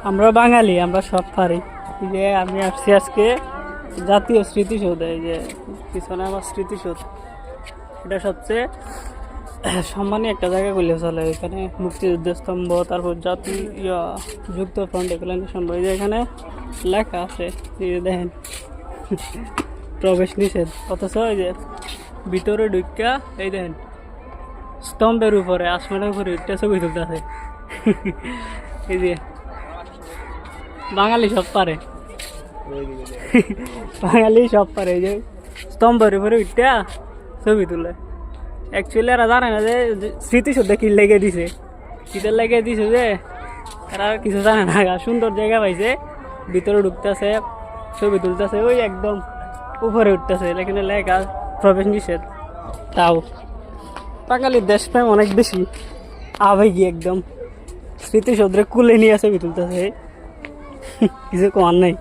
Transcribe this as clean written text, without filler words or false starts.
আমরা বাঙালি, আমরা সব পারি। এই যে আমি আসছি আজকে জাতীয় স্মৃতিসৌধ, এই যে পিছনে আমার স্মৃতিসৌধ, এটা সবচেয়ে সম্মানীয় একটা জায়গা করলে চলে। এখানে মুক্তিযুদ্ধের স্তম্ভ, তারপর জাতীয় যুক্ত ফ্রন্ট, এগুলো সম্ভব। এই যে এখানে লেখা আছে, এই যে দেখেন প্রবেশ নিষেধ, অথচ এই যে ভিতরে ঢুকা এই দেখেন স্তম্ভের উপরে, আসমানের উপরে একটা ছবি তুলতে আছে। এই যে বাঙালি সব পারে, বাঙালি সব পারে। এই যে স্তম্ভের উপরে উঠটা ছবি তুলে। অ্যাকচুয়ালি এরা জানে না যে স্মৃতিসৌধ কি লেগে দিছে, শীতের লেগে দিছে যে এরা কিছু জানে না। সুন্দর জায়গা পাইছে, ভিতরে ঢুকতেছে, ছবি তুলতেছে, ওই একদম উপরে উঠতেছে, এখানে লেখা প্রবেশ নিষেধ। তাও বাঙালির দেশপ্রেম অনেক বেশি আবেগী, একদম স্মৃতিসৌধে কুলে নিয়ে ছবি তুলতেছে, কিছু কমার নাই।